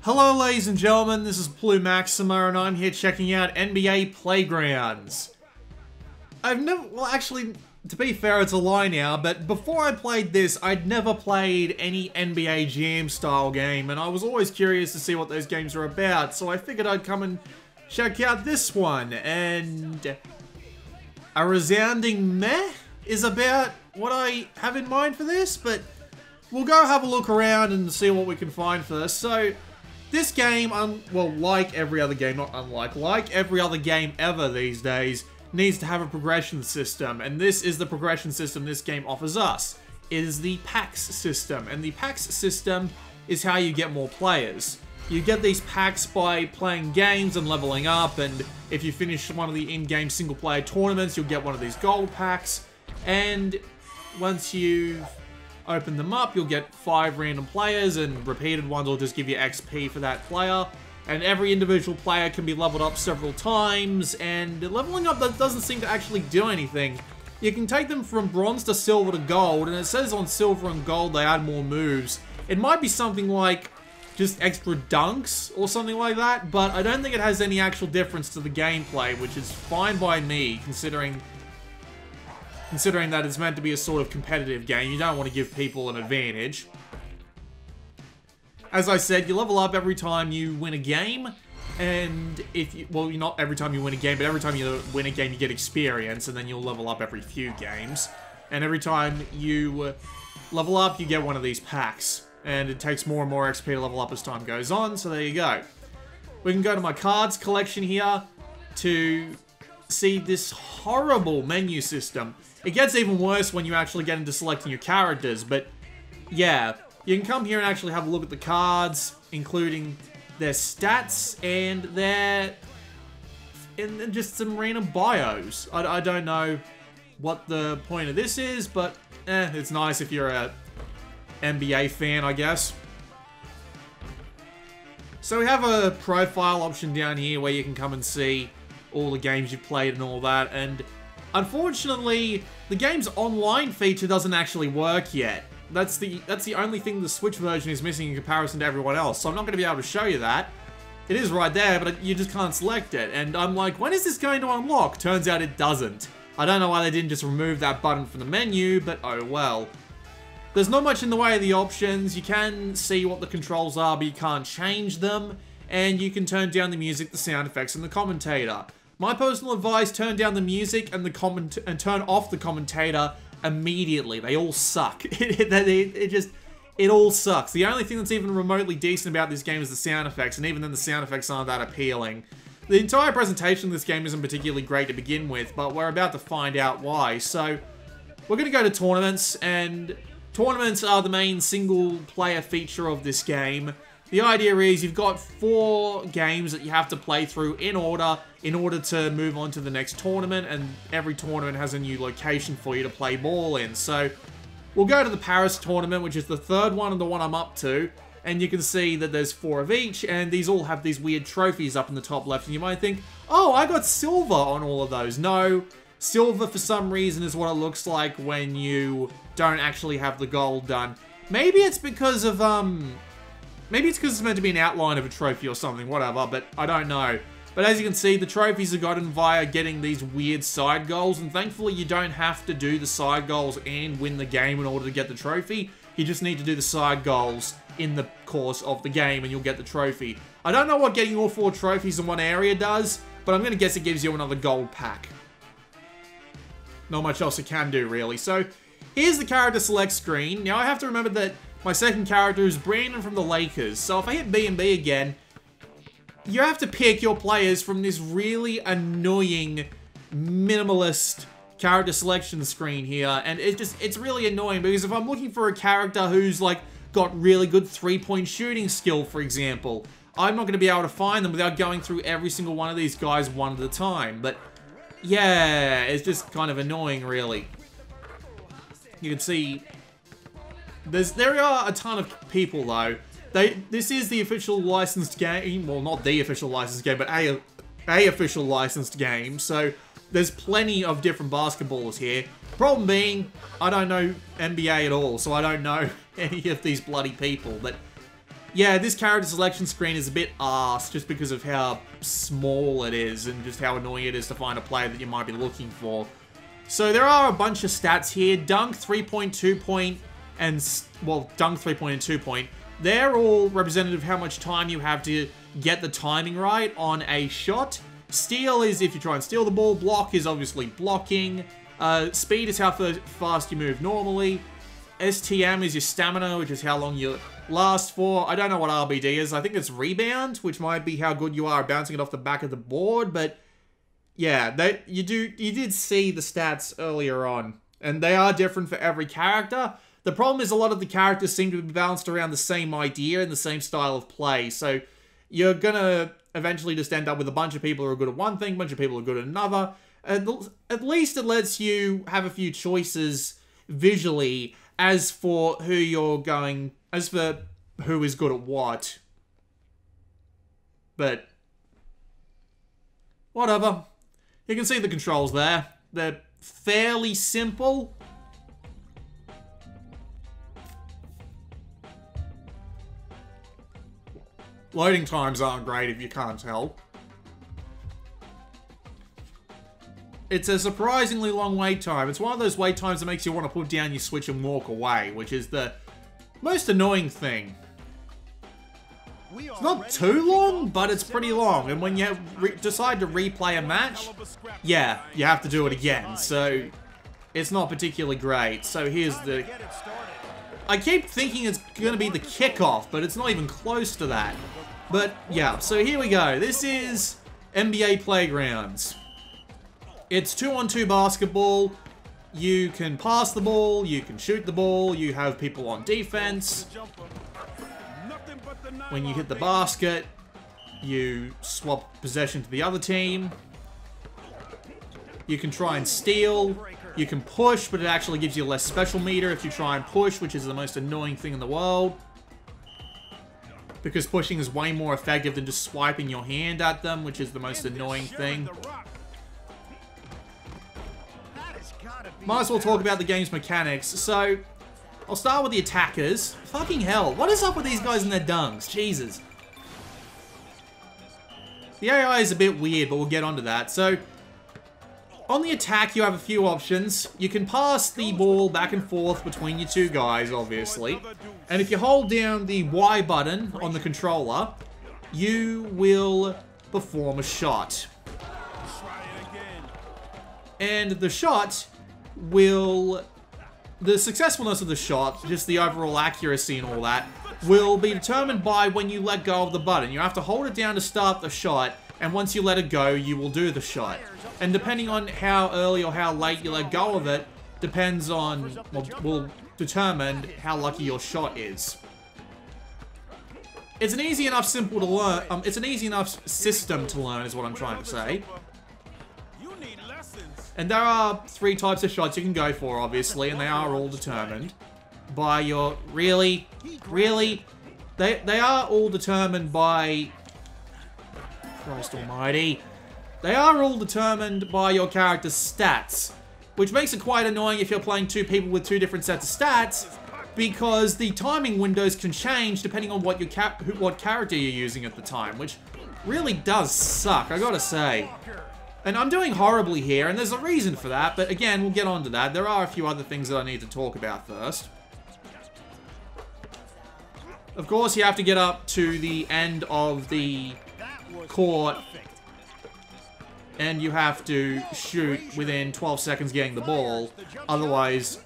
Hello ladies and gentlemen, this is Blue Maxima and I'm here checking out NBA Playgrounds. I've never, well actually, to be fair it's a lie now, but before I played this, I'd never played any NBA Jam style game and I was always curious to see what those games are about, so I figured I'd come and check out this one, and a resounding meh is about what I have in mind for this, but we'll go have a look around and see what we can find first. So, this game, well, like every other game, not unlike, like every other game ever these days, needs to have a progression system, and this is the progression system this game offers us. It is the packs system, and the packs system is how you get more players. You get these packs by playing games and leveling up, and if you finish one of the in-game single-player tournaments, you'll get one of these gold packs, and once you've open them up, you'll get 5 random players, and repeated ones will just give you XP for that player. And every individual player can be leveled up several times, and leveling up that doesn't seem to actually do anything. You can take them from bronze to silver to gold, and it says on silver and gold they add more moves. It might be something like just extra dunks or something like that, but I don't think it has any actual difference to the gameplay, which is fine by me, considering that it's meant to be a sort of competitive game. You don't want to give people an advantage. As I said, you level up every time you win a game, and if you, well, not every time you win a game, but every time you win a game you get experience, and then you'll level up every few games. And every time you level up, you get one of these packs, and it takes more and more XP to level up as time goes on, so there you go. We can go to my cards collection here to see this horrible menu system. It gets even worse when you actually get into selecting your characters, but yeah, you can come here and actually have a look at the cards, including their stats and and just some random bios. I don't know what the point of this is, but it's nice if you're a NBA fan, I guess. So we have a profile option down here where you can come and see all the games you've played and all that, and unfortunately, the game's online feature doesn't actually work yet. That's the only thing the Switch version is missing in comparison to everyone else, so I'm not going to be able to show you that. It is right there, but you just can't select it, and I'm like, when is this going to unlock? Turns out it doesn't. I don't know why they didn't just remove that button from the menu, but oh well. There's not much in the way of the options. You can see what the controls are, but you can't change them, and you can turn down the music, the sound effects, and the commentator. My personal advice, turn down the music and turn off the commentator immediately. They all suck. It all sucks. The only thing that's even remotely decent about this game is the sound effects, and even then the sound effects aren't that appealing. The entire presentation of this game isn't particularly great to begin with, but we're about to find out why. So, we're going to go to tournaments, and tournaments are the main single-player feature of this game. The idea is you've got 4 games that you have to play through in order to move on to the next tournament, and every tournament has a new location for you to play ball in. So we'll go to the Paris tournament, which is the 3rd one and the one I'm up to, and you can see that there's 4 of each, and these all have these weird trophies up in the top left, and you might think, oh, I got silver on all of those. No, silver for some reason is what it looks like when you don't actually have the gold done. Maybe it's because of, maybe it's because it's meant to be an outline of a trophy or something, whatever, but I don't know. But as you can see, the trophies are gotten via getting these weird side goals, and thankfully you don't have to do the side goals and win the game in order to get the trophy. You just need to do the side goals in the course of the game and you'll get the trophy. I don't know what getting all 4 trophies in one area does, but I'm going to guess it gives you another gold pack. Not much else it can do, really. So, here's the character select screen. Now, I have to remember that my second character is Brandon from the Lakers, so if I hit B and B again, you have to pick your players from this really annoying, minimalist character selection screen here, and it's really annoying, because if I'm looking for a character who's, like, got really good 3-point shooting skill, for example, I'm not going to be able to find them without going through every single one of these guys one at a time, but yeah, it's just kind of annoying, really. You can see there are a ton of people, though. This is the official licensed game. Well, not the official licensed game, but a official licensed game. So there's plenty of different basketballers here. Problem being, I don't know NBA at all, so I don't know any of these bloody people. But yeah, this character selection screen is a bit arse just because of how small it is and just how annoying it is to find a player that you might be looking for. So there are a bunch of stats here. Dunk, 3.2 point, and, well, Dunk 3 point and 2 point. They're all representative of how much time you have to get the timing right on a shot. Steal is if you try and steal the ball. Block is obviously blocking. Speed is how fast you move normally. STM is your stamina, which is how long you last for. I don't know what RBD is. I think it's rebound, which might be how good you are at bouncing it off the back of the board. But yeah, you did see the stats earlier on, and they are different for every character. The problem is a lot of the characters seem to be balanced around the same idea and the same style of play. So you're gonna eventually just end up with a bunch of people who are good at one thing, a bunch of people who are good at another. At least it lets you have a few choices visually as for who is good at what. But whatever. You can see the controls there. They're fairly simple. Loading times aren't great if you can't tell. It's a surprisingly long wait time. It's one of those wait times that makes you want to put down your Switch and walk away, which is the most annoying thing. It's not too long, but it's pretty long. And when you decide to replay a match, yeah, you have to do it again. So it's not particularly great. So here's the... I keep thinking it's going to be the kickoff, but it's not even close to that. But yeah, so here we go. This is NBA Playgrounds. It's 2-on-2 basketball. You can pass the ball, you can shoot the ball, you have people on defense. When you hit the basket, you swap possession to the other team. You can try and steal. You can push, but it actually gives you less special meter if you try and push, which is the most annoying thing in the world. Because pushing is way more effective than just swiping your hand at them, which is the most annoying thing. Might as well talk about the game's mechanics. So, I'll start with the attackers. Fucking hell, what is up with these guys and their dunks? Jesus. The AI is a bit weird, but we'll get onto that. So, on the attack, you have a few options. You can pass the ball back and forth between your two guys, obviously. And if you hold down the Y button on the controller, you will perform a shot. And the shot will... The successfulness of the shot, just the overall accuracy and all that, will be determined by when you let go of the button. You have to hold it down to start the shot, and once you let it go, you will do the shot. And depending on how early or how late you let go of it, depends on, will determine how lucky your shot is. It's an easy enough simple to learn, it's an easy enough system to learn is what I'm trying to say. And there are 3 types of shots you can go for, obviously, and they are all determined by your... Really? They are all determined by... Christ almighty. They are all determined by your character's stats, which makes it quite annoying if you're playing 2 people with 2 different sets of stats, because the timing windows can change depending on what what character you're using at the time, which really does suck, I gotta say. And I'm doing horribly here, and there's a reason for that, but again, we'll get on to that. There are a few other things that I need to talk about first. Of course, you have to get up to the end of the court, and you have to shoot within 12 seconds getting the ball, otherwise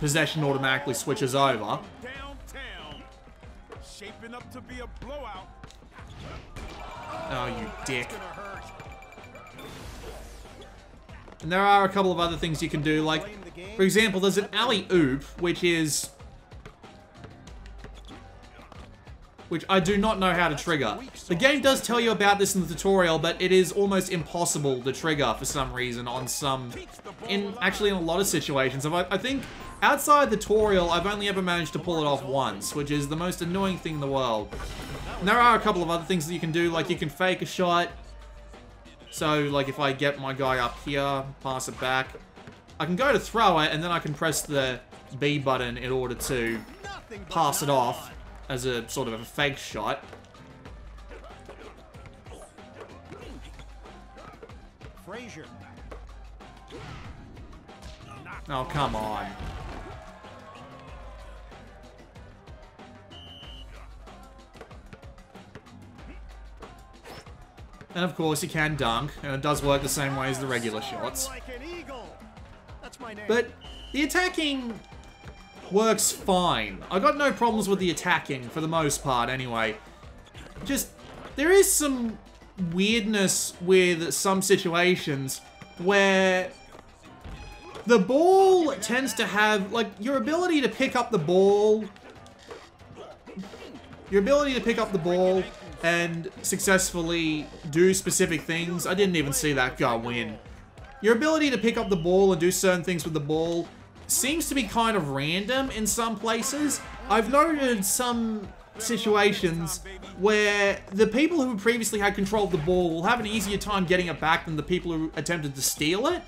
possession automatically switches over. Oh, you dick. And there are a couple of other things you can do, like, for example, there's an alley-oop, which I do not know how to trigger. The game does tell you about this in the tutorial, but it is almost impossible to trigger for some reason on actually in a lot of situations. I think, outside the tutorial, I've only ever managed to pull it off once, which is the most annoying thing in the world. And there are a couple of other things that you can do, like you can fake a shot. So, like, if I get my guy up here, pass it back, I can go to throw it, and then I can press the B button in order to pass it off. as a sort of a fake shot. Frazier. Oh, come on. And of course you can dunk, and it does work the same way as the regular shots. But the attacking works fine. I got no problems with the attacking, for the most part anyway. Just, there is some weirdness with some situations where the ball tends to have, like, your ability to pick up the ball... Your ability to pick up the ball and successfully do specific things. I didn't even see that go in. Your ability to pick up the ball and do certain things with the ball seems to be kind of random in some places. I've noted some situations where the people who previously had control of the ball will have an easier time getting it back than the people who attempted to steal it.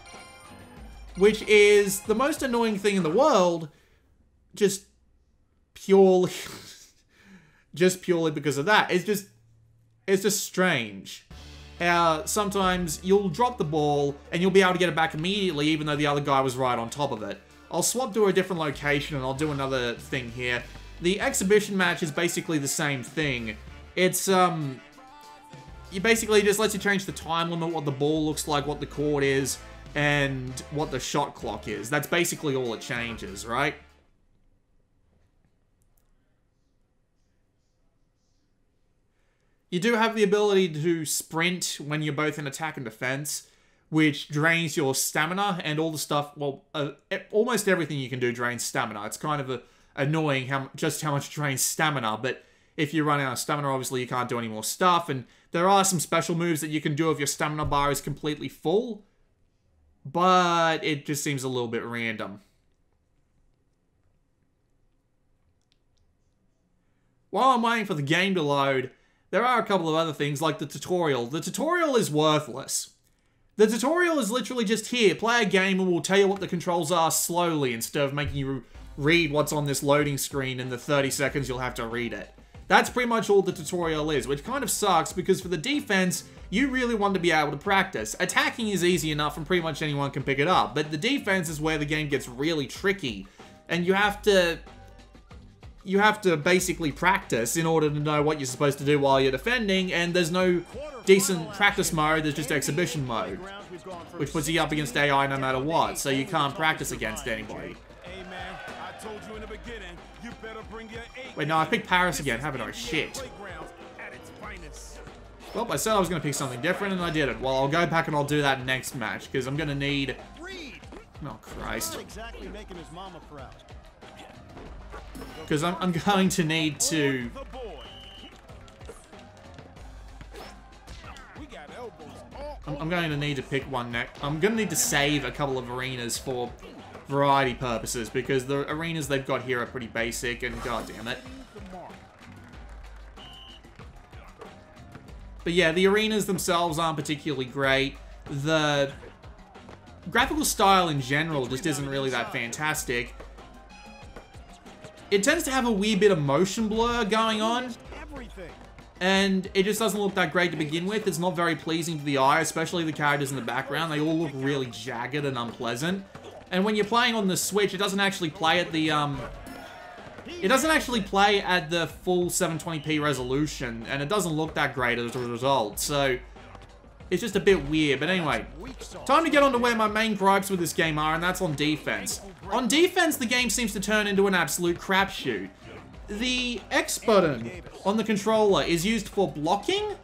Which is the most annoying thing in the world, just purely... just purely because of that. It's just strange. How sometimes you'll drop the ball and you'll be able to get it back immediately even though the other guy was right on top of it. I'll swap to a different location and I'll do another thing here. The exhibition match is basically the same thing. It's, you basically just lets you change the time limit, what the ball looks like, what the court is, and what the shot clock is. That's basically all it changes, right? You do have the ability to sprint when you're both in attack and defense, which drains your stamina and all the stuff. Well, almost everything you can do drains stamina. It's kind of annoying just how much it drains stamina, but if you run out of stamina, obviously you can't do any more stuff, and there are some special moves that you can do if your stamina bar is completely full, but it just seems a little bit random. While I'm waiting for the game to load, there are a couple of other things, like the tutorial. The tutorial is worthless. The tutorial is literally just here, play a game and we'll tell you what the controls are slowly instead of making you read what's on this loading screen in the 30 seconds you'll have to read it. That's pretty much all the tutorial is, which kind of sucks because for the defense, you really want to be able to practice. Attacking is easy enough and pretty much anyone can pick it up, but the defense is where the game gets really tricky, and you have to basically practice in order to know what you're supposed to do while you're defending, and there's no decent practice mode, there's just exhibition mode, which puts you up against AI no matter what, so you can't practice against anybody. Wait, no, I picked Paris again, haven't I? Shit. Well, I said I was going to pick something different, and I did it. Well, I'll go back and I'll do that next match, because I'm going to need... Oh, Christ. Because I'm going to need to... I'm going to need to pick one next. I'm going to need to save a couple of arenas for variety purposes, because the arenas they've got here are pretty basic, and god damn it. But yeah, the arenas themselves aren't particularly great. The graphical style in general just isn't really that fantastic. It tends to have a weird bit of motion blur going on, and it just doesn't look that great to begin with. It's not very pleasing to the eye, especially the characters in the background. They all look really jagged and unpleasant. And when you're playing on the Switch, it doesn't actually play at the, it doesn't actually play at the full 720p resolution, and it doesn't look that great as a result, so it's just a bit weird. But anyway, time to get on to where my main gripes with this game are, and that's on defense. On defense, the game seems to turn into an absolute crapshoot. The X button on the controller is used for blocking,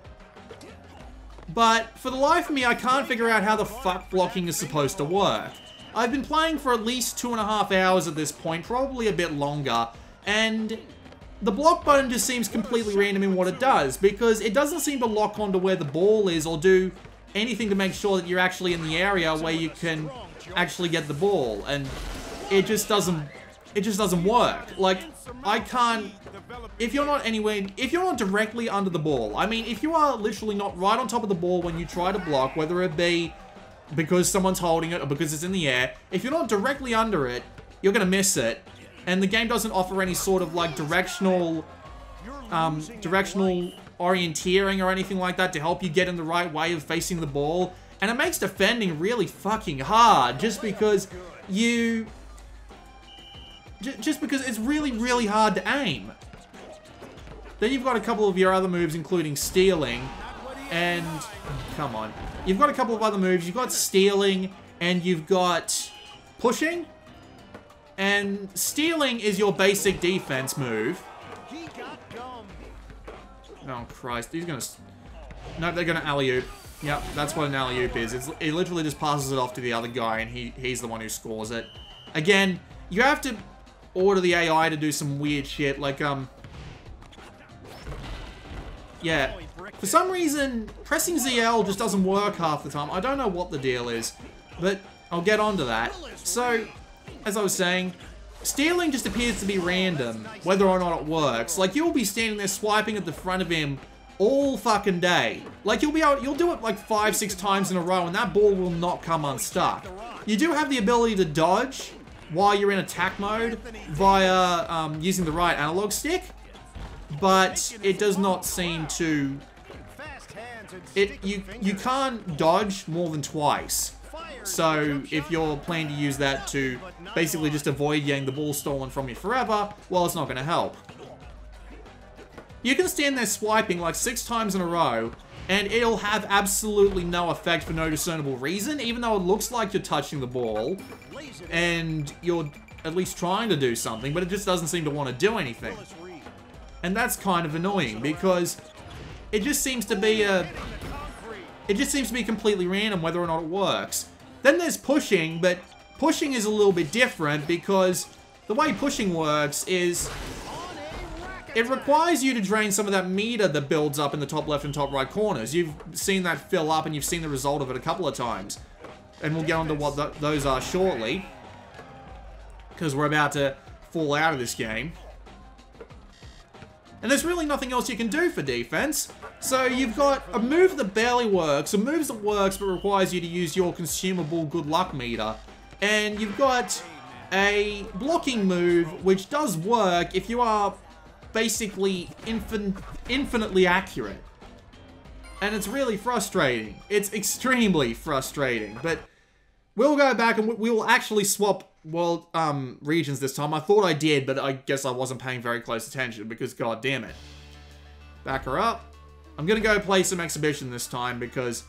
but for the life of me, I can't figure out how the fuck blocking is supposed to work. I've been playing for at least 2.5 hours at this point, probably a bit longer, and the block button just seems completely random in what it does, because it doesn't seem to lock onto where the ball is or do anything to make sure that you're actually in the area where you can actually get the ball, and it just doesn't work. Like, I can't, if you're not directly under the ball, I mean, if you are literally not right on top of the ball when you try to block, whether it be because someone's holding it or because it's in the air, if you're not directly under it, you're gonna miss it, and the game doesn't offer any sort of, like, directional directional orienteering or anything like that to help you get in the right way of facing the ball. And it makes defending really fucking hard just because just because it's really, really hard to aim. Then you've got a couple of your other moves, including stealing. And, come on. You've got a couple of other moves. You've got stealing, and you've got pushing. And stealing is your basic defense move. Oh, Christ. He's gonna... No, they're gonna alley-oop. Yep, that's what an alley-oop is. It literally just passes it off to the other guy, and he's the one who scores it. Again, you have to order the AI to do some weird shit, like, yeah. For some reason, pressing ZL just doesn't work half the time. I don't know what the deal is, but I'll get onto that. So, as I was saying, stealing just appears to be random, whether or not it works. Like, you'll be standing there swiping at the front of him all fucking day. Like, you'll do it like 5-6 times in a row, and that ball will not come unstuck. You do have the ability to dodge while you're in attack mode via using the right analog stick, but it does not seem to... You can't dodge more than twice. So if you're planning to use that to basically just avoid getting the ball stolen from you forever, well, it's not going to help. You can stand there swiping like 6 times in a row, and it'll have absolutely no effect for no discernible reason, even though it looks like you're touching the ball, and you're at least trying to do something, but it just doesn't seem to want to do anything. And that's kind of annoying, because it just seems to be completely random whether or not it works. Then there's pushing, but pushing is a little bit different, because the way pushing works is it requires you to drain some of that meter that builds up in the top left and top right corners. You've seen that fill up, and you've seen the result of it a couple of times. And we'll get on to what those are shortly, because we're about to fall out of this game. And there's really nothing else you can do for defense. So you've got a move that barely works, a move that works but requires you to use your consumable good luck meter. And you've got a blocking move which does work if you are basically infinitely accurate. And it's really frustrating. It's extremely frustrating. But we'll go back and we will actually swap world regions this time. I thought I did, but I guess I wasn't paying very close attention because god damn it. Back her up. I'm gonna go play some exhibition this time because,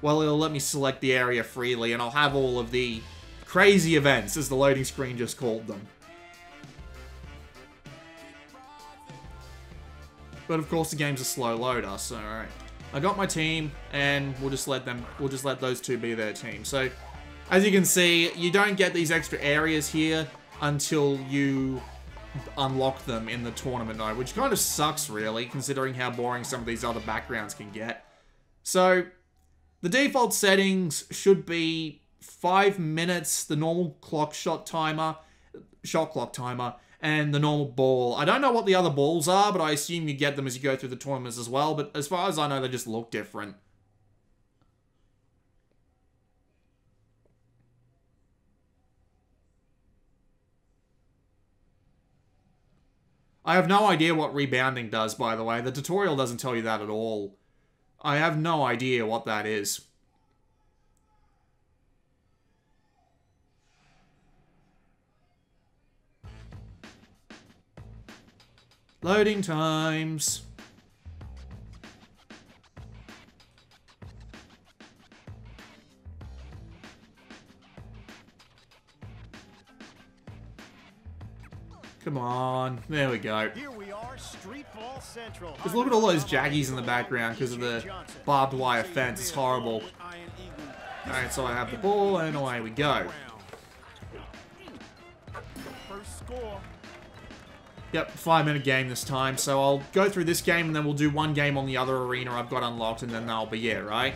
well, it'll let me select the area freely and I'll have all of the crazy events, as the loading screen just called them. But of course the game's a slow loader, so alright. I got my team, and we'll just let those two be their team. So, as you can see, you don't get these extra areas here until you unlock them in the tournament mode, which kind of sucks, really, considering how boring some of these other backgrounds can get. So, the default settings should be 5 minutes, the normal shot clock timer, and the normal ball. I don't know what the other balls are, but I assume you get them as you go through the tournaments as well, but as far as I know, they just look different. I have no idea what rebounding does, by the way. The tutorial doesn't tell you that at all. I have no idea what that is. Loading times. Come on. There we go. Here we are, Street Ball Central. Just look at all those jaggies in the background because of the barbed wire fence. It's horrible. Alright, so I have the ball, and away we go. First score. Yep, 5-minute game this time, so I'll go through this game, and then we'll do one game on the other arena I've got unlocked, and then that'll be it, right?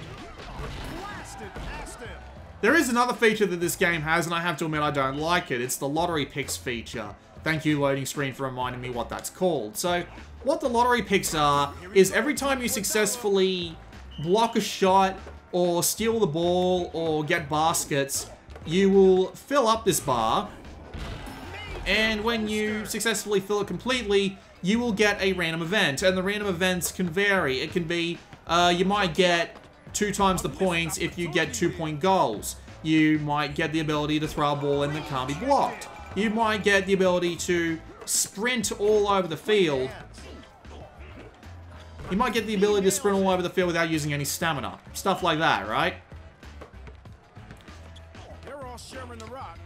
There is another feature that this game has, and I have to admit I don't like it. It's the lottery picks feature. Thank you, loading screen, for reminding me what that's called. So, what the lottery picks are, is every time you successfully block a shot, or steal the ball, or get baskets, you will fill up this bar. And when you successfully fill it completely, you will get a random event. And the random events can vary. It can be, you might get 2 times the points if you get 2-point goals. You might get the ability to throw a ball in that can't be blocked. You might get the ability to sprint all over the field. You might get the ability to sprint all over the field without using any stamina. Stuff like that, right? They're all sharing the rock.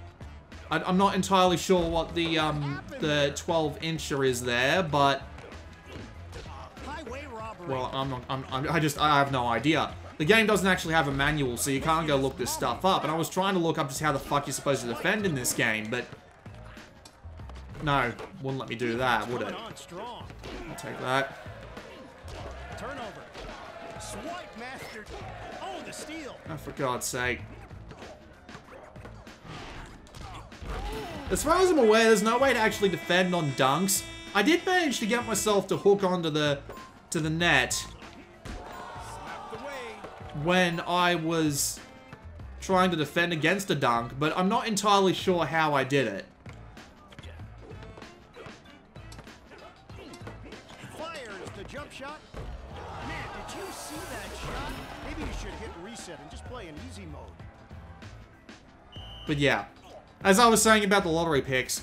I'm not entirely sure what the 12-incher is there, but Highway robbery. well, I have no idea. The game doesn't actually have a manual, so you can't go look this stuff up. And I was trying to look up just how the fuck you're supposed to defend in this game, but no, wouldn't let me do that, would it? Coming on strong. I'll take that. Turnover. Swipe mastered. Oh, the steal. Oh, for God's sake. As far as I'm aware, there's no way to actually defend on dunks. I did manage to get myself to hook onto the net Slapped away. when I was trying to defend against a dunk, but I'm not entirely sure how I did it. Fires the jump shot. Man, did you see that shot? Maybe you should hit reset and just play in easy mode. But yeah, as I was saying about the lottery picks,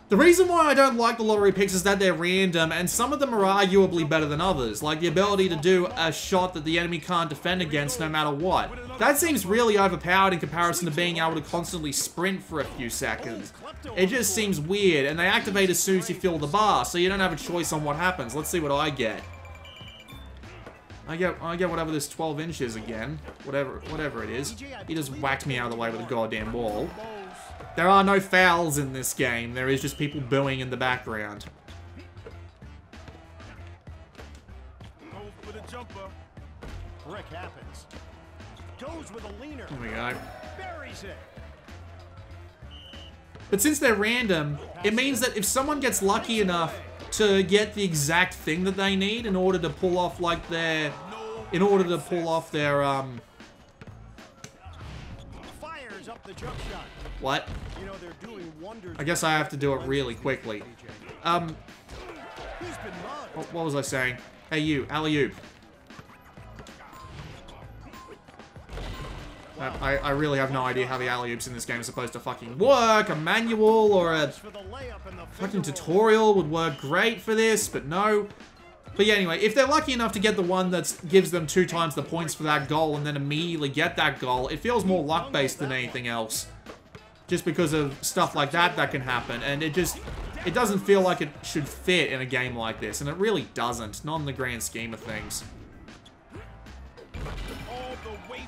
the reason why I don't like the lottery picks is that they're random, and some of them are arguably better than others, like the ability to do a shot that the enemy can't defend against no matter what. That seems really overpowered in comparison to being able to constantly sprint for a few seconds. It just seems weird, and they activate as soon as you fill the bar, so you don't have a choice on what happens. Let's see what I get. I get whatever this 12 inches again. Whatever it is. He just whacked me out of the way with a goddamn ball. There are no fouls in this game. There is just people booing in the background. Goes for the jumper. Brick happens. Goes with a leaner. There we go. Buries it. But since they're random, it means that if someone gets lucky enough to get the exact thing that they need in order to pull off like their... Fires up the jump shot. What? You know they're doing wonders. I guess I have to do it really quickly. He's been mugged. What was I saying? Hey you, alley-oop. I really have no idea how the alley-oops in this game are supposed to fucking work. A manual or a For the layup and the fucking finger roll. tutorial would work great for this, but no. But yeah, anyway, if they're lucky enough to get the one that gives them 2 times the points for that goal and then immediately get that goal, it feels more luck-based than anything else. Just because of stuff like that can happen, and it doesn't feel like it should fit in a game like this, and it really doesn't, not in the grand scheme of things.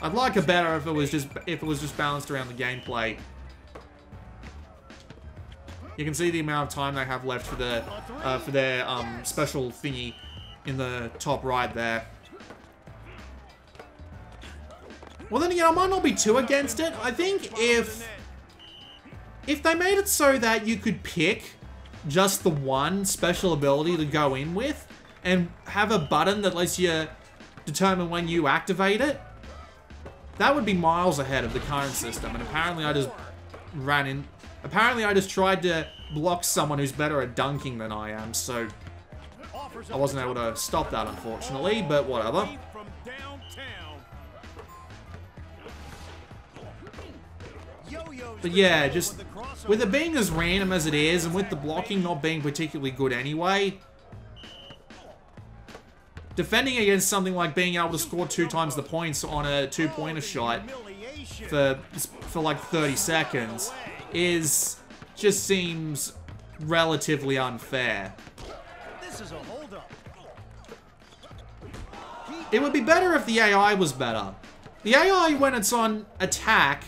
I'd like it better if it was just balanced around the gameplay. You can see the amount of time they have left for their special thingy in the top right there. Well, then again, I might not be too against it. I think if they made it so that you could pick just the one special ability to go in with and have a button that lets you determine when you activate it, that would be miles ahead of the current system. And apparently I just tried to block someone who's better at dunking than I am, so I wasn't able to stop that, unfortunately, but whatever. From downtown. Yo-yo's But the yeah, goal just with the crossover. with it being as random as it is, and with the blocking not being particularly good anyway, defending against something like being able to score 2 times the points on a 2-pointer shot for like 30 seconds just seems relatively unfair. This is a holdup. It would be better if the AI was better. The AI, when it's on attack,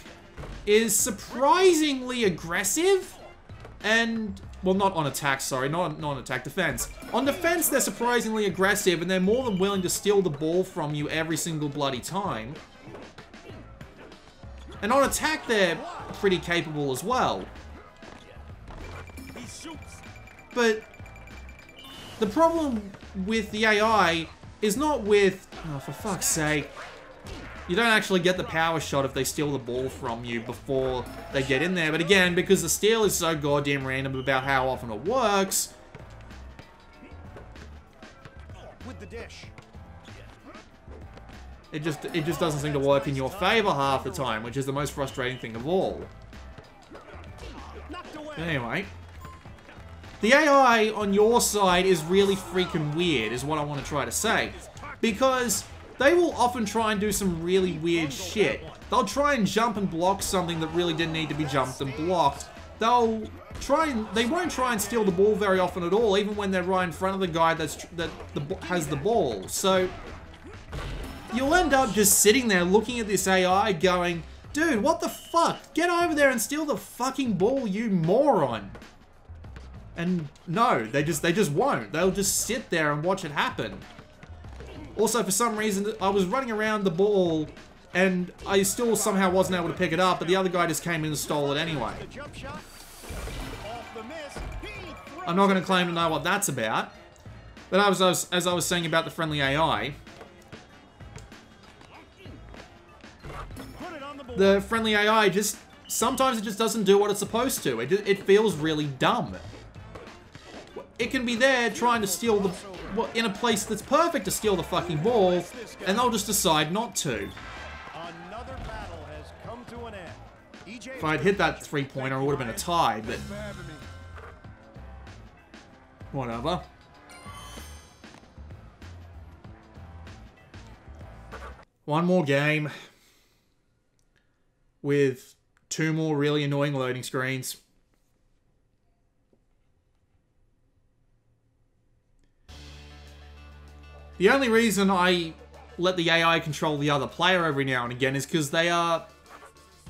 is surprisingly aggressive, and... well, not on attack, sorry, not on attack, defense. On defense, they're surprisingly aggressive, and they're more than willing to steal the ball from you every single bloody time. And on attack, they're pretty capable as well. He shoots. But the problem with the AI is not with... oh, for fuck's sake. You don't actually get the power shot if they steal the ball from you before they get in there. But again, because the steal is so goddamn random about how often it works, with the dish. It just doesn't seem to work in your favor half the time, which is the most frustrating thing of all. Knocked away. Anyway. The AI on your side is really freaking weird, is what I want to try to say. Because they will often try and do some really weird shit. They'll try and jump and block something that really didn't need to be jumped and blocked. They won't try and steal the ball very often at all, even when they're right in front of the guy that has the ball. So you'll end up just sitting there looking at this AI going, dude, what the fuck? Get over there and steal the fucking ball, you moron. And no, they just won't. They'll just sit there and watch it happen. Also, for some reason, I was running around the ball and I still somehow wasn't able to pick it up, but the other guy just came in and stole it anyway. I'm not going to claim to know what that's about. But as I was saying about the friendly AI, the friendly AI sometimes it just doesn't do what it's supposed to. It feels really dumb. It can be there trying to steal the... Well, in a place that's perfect to steal the fucking ball, and they'll just decide not to. If I'd hit that three-pointer, it would have been a tie, but... Whatever. One more game. With 2 more really annoying loading screens. The only reason I let the AI control the other player every now and again is because they are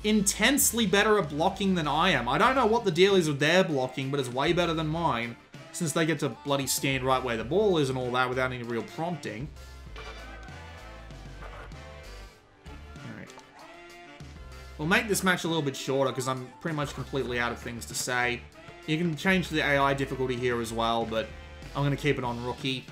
intensely better at blocking than I am. I don't know what the deal is with their blocking, but it's way better than mine, since they get to bloody stand right where the ball is and all that without any real prompting. Alright. We'll make this match a little bit shorter because I'm pretty much completely out of things to say. You can change the AI difficulty here as well, but I'm going to keep it on rookie.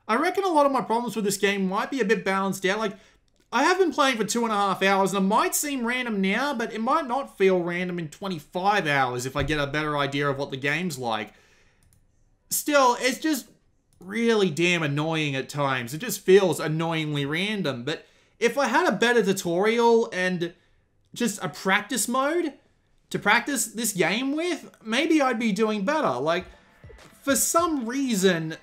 I reckon a lot of my problems with this game might be a bit balanced out. Like, I have been playing for 2.5 hours, and it might seem random now, but it might not feel random in 25 hours if I get a better idea of what the game's like. Still, it's just really damn annoying at times. It just feels annoyingly random, but if I had a better tutorial and just a practice mode to practice this game with, maybe I'd be doing better. Like, for some reason,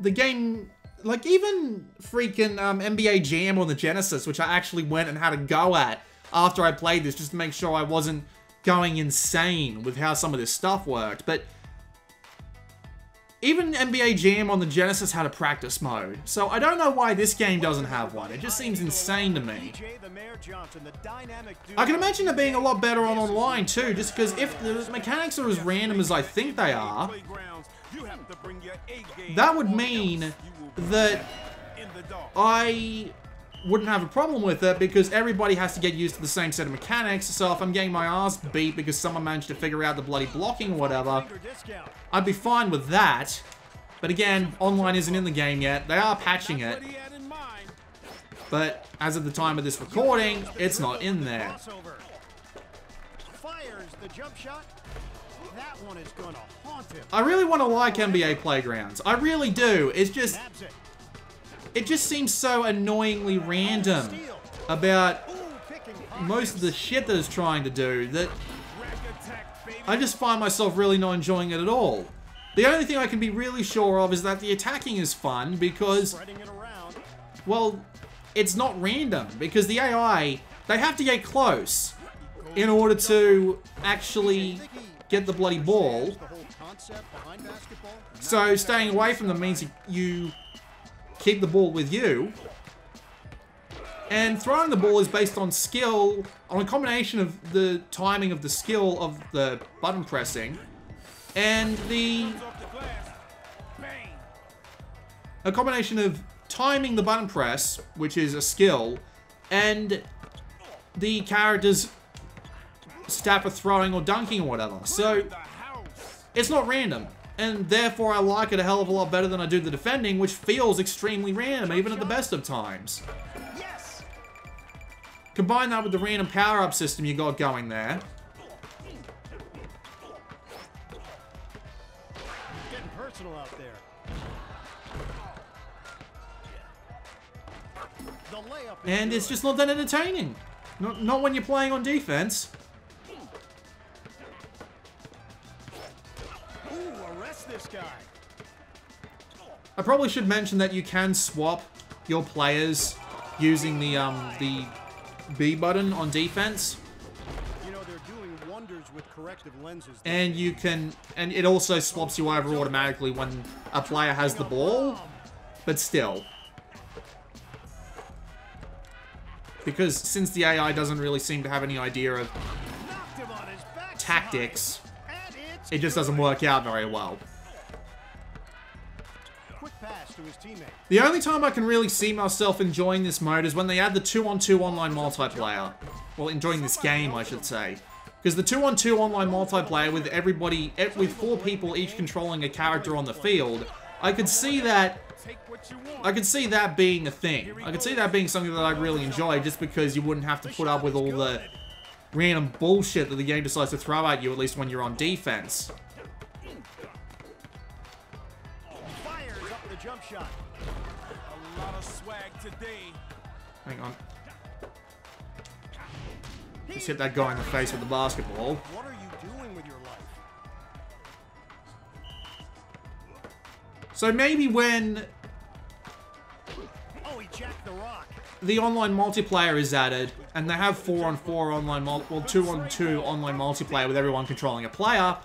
the game... Like, even freaking NBA Jam on the Genesis, which I actually went and had a go at after I played this, just to make sure I wasn't going insane with how some of this stuff worked. But even NBA Jam on the Genesis had a practice mode. So I don't know why this game doesn't have one. It just seems insane to me. I can imagine it being a lot better on online too, just because if the mechanics are as random as I think they are, that would mean that I wouldn't have a problem with it because everybody has to get used to the same set of mechanics. So if I'm getting my ass beat because someone managed to figure out the bloody blocking or whatever, I'd be fine with that. But again, online isn't in the game yet. They are patching it. But as of the time of this recording, it's not in there. I really want to like NBA Playgrounds. I really do. It's just... It just seems so annoyingly random about most of the shit that it's trying to do that I just find myself really not enjoying it at all. The only thing I can be really sure of is that the attacking is fun because, well, it's not random because the AI, they have to get close in order to actually get the bloody ball. So staying away from them means you keep the ball with you. And throwing the ball is based on skill, on a combination of the timing of the skill of the button pressing and a combination of timing the button press, which is a skill, and the character's stat for throwing or dunking or whatever. So it's not random. And therefore, I like it a hell of a lot better than I do the defending, which feels extremely random, even at the best of times. Combine that with the random power-up system you got going there. personal out there. The layup is And it's good. just not that entertaining. Not when you're playing on defense. Ooh, arrest this guy. I probably should mention that you can swap your players using the B button on defense. You know, they're doing wonders with corrective lenses. And you can, and it also swaps you over automatically when a player has the ball, but still. Because since the AI doesn't really seem to have any idea of Knocked him on his backside. tactics, And it's it just doesn't work out very well. quick pass to his teammate. The only time I can really see myself enjoying this mode is when they add the 2-on-2 online multiplayer. Well, enjoying this game, I should say. Because the 2-on-2 online multiplayer with everybody, with 4 people each controlling a character on the field, I could see that being a thing. I could see that being something that I'd really enjoy, just because you wouldn't have to put up with all the random bullshit that the game decides to throw at you, at least when you're on defense. Fires up the jump shot. A lot of swag today. Hang on. Just hit that guy in the face with the basketball. What are you doing with your life? So maybe when Oh, he jacked the rock. the online multiplayer is added, and they have 4-on-4 online, well, 2-on-2 online multiplayer with everyone controlling a player,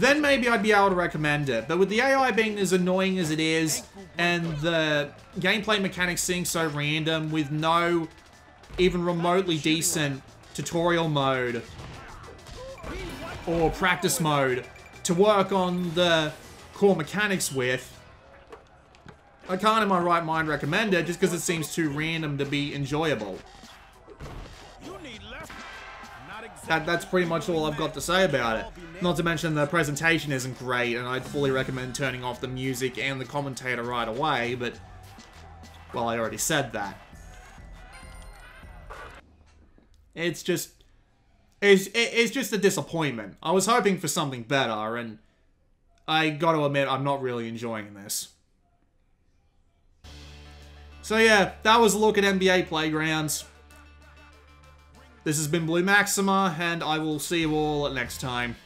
then maybe I'd be able to recommend it. But with the AI being as annoying as it is, and the gameplay mechanics seeming so random, with no even remotely decent tutorial mode or practice mode to work on the core mechanics with, I can't in my right mind recommend it just because it seems too random to be enjoyable. You need less. Not exactly. That's pretty much all I've got to say about it. Not to mention the presentation isn't great, and I'd fully recommend turning off the music and the commentator right away, but, well, I already said that. It's just a disappointment. I was hoping for something better, and I gotta admit, I'm not really enjoying this. So yeah, that was a look at NBA Playgrounds. This has been Blue Maxima, and I will see you all next time.